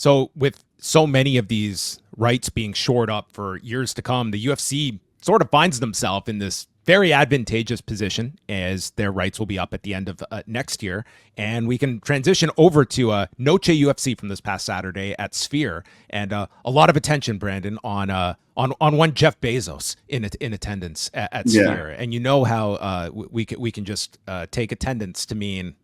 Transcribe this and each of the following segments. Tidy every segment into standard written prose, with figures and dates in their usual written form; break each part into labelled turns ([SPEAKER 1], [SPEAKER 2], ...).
[SPEAKER 1] So with so many of these rights being shored up for years to come, the UFC sort of finds themselves in this very advantageous position as their rights will be up at the end of next year. And we can transition over to Noche UFC from this past Saturday at Sphere. And a lot of attention, Brandon, on one Jeff Bezos in attendance at Sphere. And you know how we can just take attendance to mean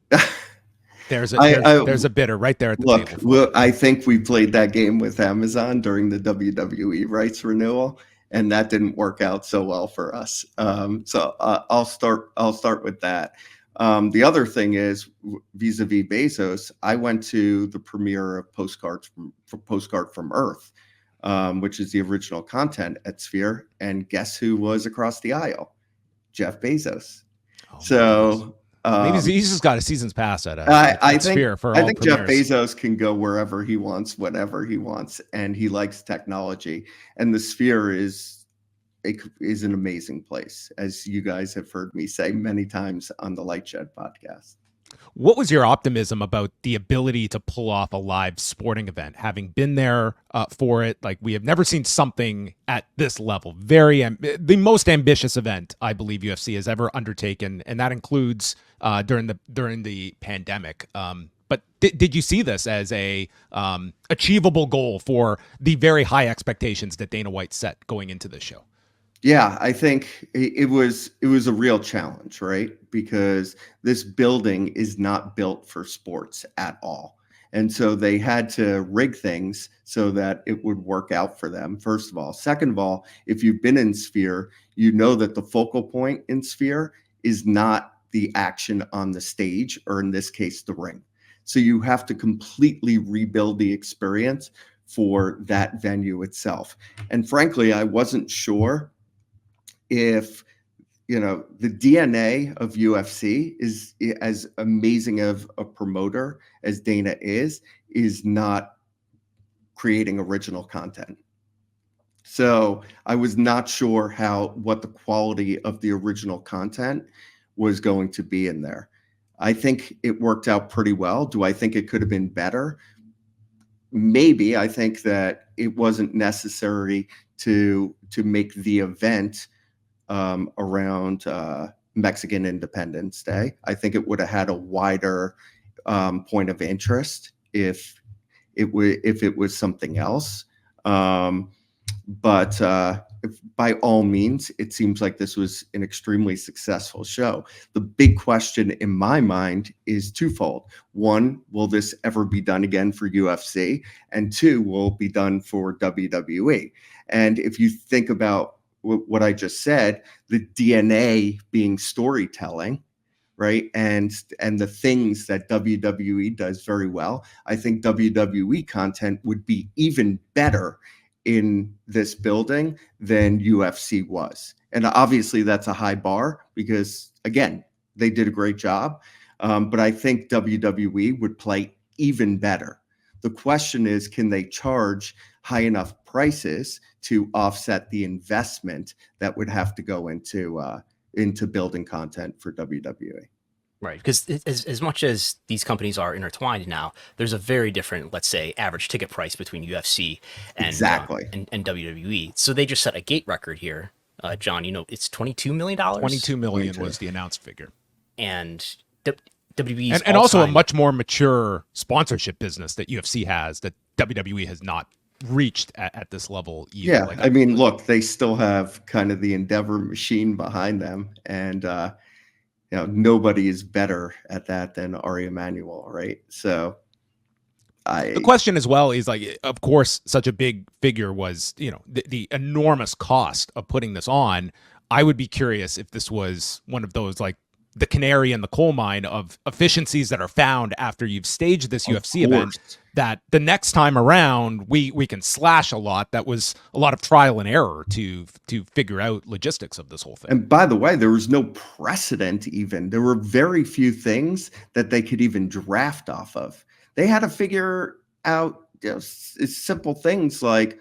[SPEAKER 1] there's a bidder right there at the table.
[SPEAKER 2] Look, I think we played that game with Amazon during the WWE rights renewal, and that didn't work out so well for us. So I'll start with that. The other thing is vis-a-vis Bezos. I went to the premiere of Postcard from Earth, which is the original content at Sphere, and guess who was across the aisle? Jeff Bezos.
[SPEAKER 1] Maybe he's just got a season's pass at Sphere for all
[SPEAKER 2] I think
[SPEAKER 1] premieres.
[SPEAKER 2] Jeff Bezos can go wherever he wants, whenever he wants, and he likes technology. And the Sphere is an amazing place, as you guys have heard me say many times on the Lightshed podcast.
[SPEAKER 1] What was your optimism about the ability to pull off a live sporting event, having been there for it? Like, we have never seen something at this level. The most ambitious event I believe UFC has ever undertaken, and that includes during the pandemic. But did you see this as a achievable goal for the very high expectations that Dana White set going into this show?
[SPEAKER 2] Yeah, I think it was a real challenge, right? Because this building is not built for sports at all. And so they had to rig things so that it would work out for them, first of all. Second of all, if you've been in Sphere, you know that the focal point in Sphere is not the action on the stage, or in this case, the ring. So you have to completely rebuild the experience for that venue itself. And frankly, I wasn't sure if, the DNA of UFC is as amazing of a promoter as Dana is not creating original content. So I was not sure what the quality of the original content was going to be in there. I think it worked out pretty well. Do I think it could have been better? Maybe. I think that it wasn't necessary to make the event around Mexican Independence Day. I think it would have had a wider point of interest if it was something else. But by all means, it seems like this was an extremely successful show. The big question in my mind is twofold. One, will this ever be done again for UFC? And two, will it be done for WWE? And if you think about what I just said, the DNA being storytelling, right? And the things that WWE does very well, I think WWE content would be even better in this building than UFC was. And obviously that's a high bar because, again, they did a great job. But I think WWE would play even better. The question is, can they charge high enough prices to offset the investment that would have to go into building content for WWE?
[SPEAKER 3] Right, because as much as these companies are intertwined now, there's a very different, let's say, average ticket price between UFC and
[SPEAKER 2] exactly
[SPEAKER 3] and WWE. So they just set a gate record here, John. It's $22 million.
[SPEAKER 1] $22 million was the announced figure,
[SPEAKER 3] and WWE's
[SPEAKER 1] and also a much more mature sponsorship business that UFC has that WWE has not reached at this level either.
[SPEAKER 2] Yeah, I mean, look, they still have kind of the Endeavor machine behind them, and nobody is better at that than Ari Emanuel, right? So
[SPEAKER 1] the question as well is, like, of course, such a big figure was, the enormous cost of putting this on. I would be curious if this was one of those, like, the canary in the coal mine of efficiencies that are found after you've staged this UFC event, that the next time around we can slash a lot. That was a lot of trial and error to figure out logistics of this whole thing.
[SPEAKER 2] And by the way, there was no precedent even. There were very few things that they could even draft off of. They had to figure out simple things like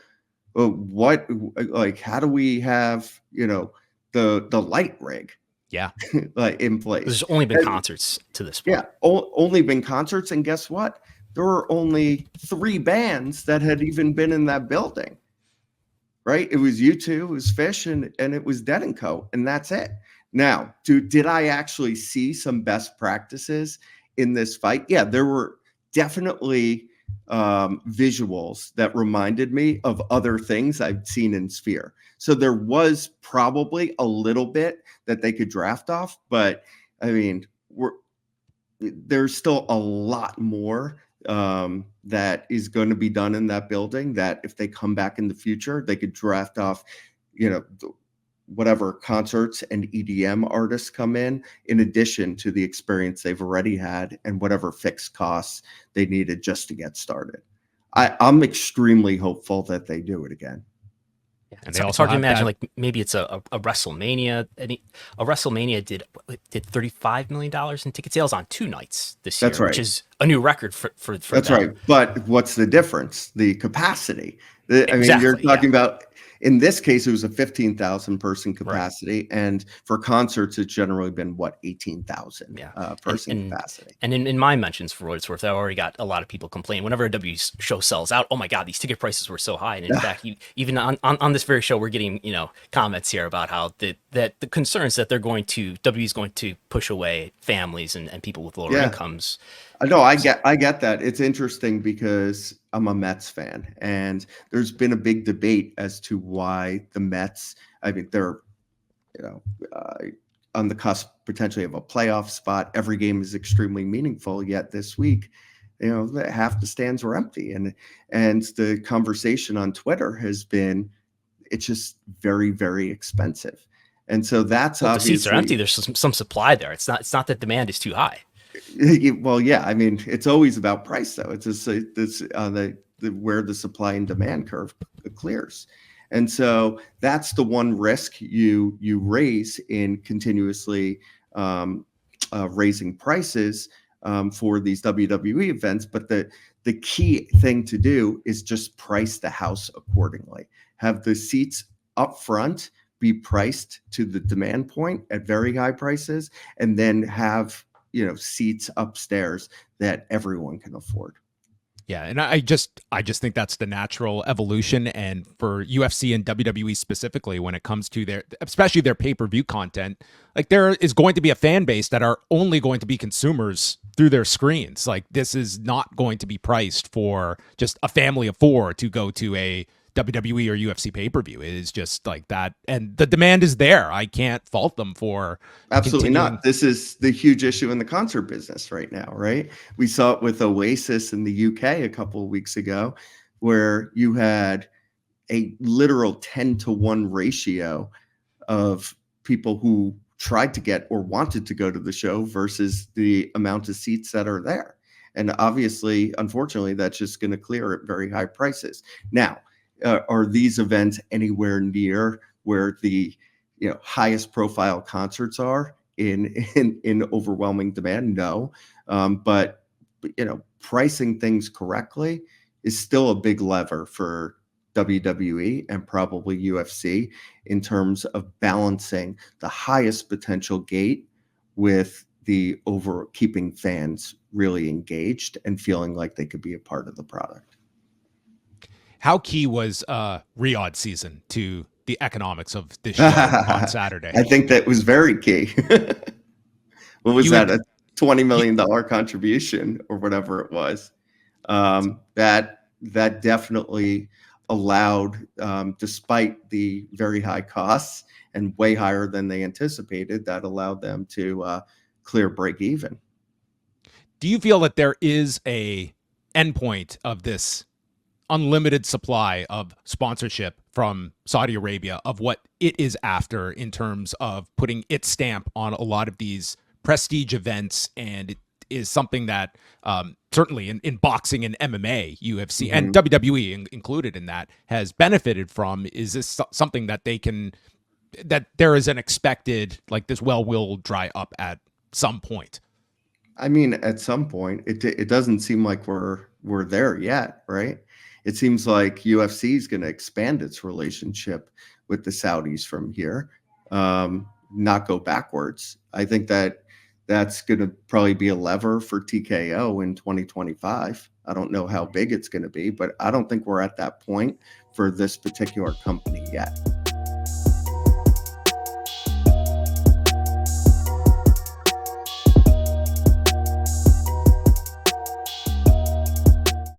[SPEAKER 2] how do we have, the light rig?
[SPEAKER 3] Yeah,
[SPEAKER 2] like in place.
[SPEAKER 3] There's only been concerts to this point.
[SPEAKER 2] Yeah, only been concerts, and guess what? there were only 3 bands that had even been in that building, right? It was U2, it was Fish, and it was Dead and Co, and that's it. Now, did I actually see some best practices in this fight? Yeah, there were definitely visuals that reminded me of other things I've seen in Sphere. So there was probably a little bit that they could draft off, but I mean, there's still a lot more that is going to be done in that building, that if they come back in the future, they could draft off, whatever concerts and EDM artists come in addition to the experience they've already had and whatever fixed costs they needed just to get started. I'm extremely hopeful that they do it again.
[SPEAKER 3] Yeah,
[SPEAKER 1] And
[SPEAKER 3] it's hard to imagine, like maybe it's a WrestleMania. A WrestleMania did $35 million in ticket sales on 2 nights this year,
[SPEAKER 2] That's right.
[SPEAKER 3] which is a new record for
[SPEAKER 2] That's
[SPEAKER 3] them.
[SPEAKER 2] right. But what's the difference? The capacity. I mean, you're talking about, in this case, it was a 15,000 person capacity. Right. And for concerts, it's generally been, 18,000 person capacity.
[SPEAKER 3] And in my mentions, for what it's worth, I already got a lot of people complaining whenever a W show sells out. Oh my God, these ticket prices were so high. And in fact, even on this very show, we're getting, comments here about how the concerns that W is going to push away families and people with lower incomes.
[SPEAKER 2] No, I get that. It's interesting because I'm a Mets fan, and there's been a big debate as to why the Mets, I mean, they're, on the cusp potentially of a playoff spot. Every game is extremely meaningful, yet this week, half the stands were empty. And the conversation on Twitter has been, it's just very, very expensive. And so that's obviously,
[SPEAKER 3] the seats are empty. There's some supply there. It's not that demand is too high.
[SPEAKER 2] Well, yeah, I mean, it's always about price, though. It's just where the supply and demand curve clears, and so that's the one risk you raise in continuously raising prices for these WWE events. But the key thing to do is just price the house accordingly. Have the seats up front be priced to the demand point at very high prices, and then have seats upstairs that everyone can afford.
[SPEAKER 1] Yeah, and I just think that's the natural evolution. And for UFC and WWE specifically, when it comes to especially their pay-per-view content, like there is going to be a fan base that are only going to be consumers through their screens. Like this is not going to be priced for just a family of 4 to go to a WWE or UFC pay-per-view. It is just like that, and the demand is there. I can't fault them for
[SPEAKER 2] absolutely not. This is the huge issue in the concert business right now, right? We saw it with Oasis in the UK a couple of weeks ago, where you had a literal 10-to-1 ratio of people who tried to get or wanted to go to the show versus the amount of seats that are there. And obviously, unfortunately, that's just going to clear at very high prices. Now, are these events anywhere near where the highest profile concerts are in overwhelming demand? No, but pricing things correctly is still a big lever for WWE and probably UFC in terms of balancing the highest potential gate with the keeping fans really engaged and feeling like they could be a part of the product.
[SPEAKER 1] How key was Riyadh season to the economics of this show on Saturday?
[SPEAKER 2] I think that was very key. What was that? A $20 million contribution or whatever it was. That definitely allowed, despite the very high costs and way higher than they anticipated, that allowed them to clear break even.
[SPEAKER 1] Do you feel that there is a endpoint of this unlimited supply of sponsorship from Saudi Arabia, of what it is after in terms of putting its stamp on a lot of these prestige events? And it is something that certainly in boxing and MMA, UFC and WWE included in that, has benefited from. Is this something that that there is an expected, like this well will dry up at some point?
[SPEAKER 2] I mean, at some point, it doesn't seem like we're there yet, right? It seems like UFC is going to expand its relationship with the Saudis from here, not go backwards. I think that that's going to probably be a lever for TKO in 2025. I don't know how big it's going to be, but I don't think we're at that point for this particular company yet.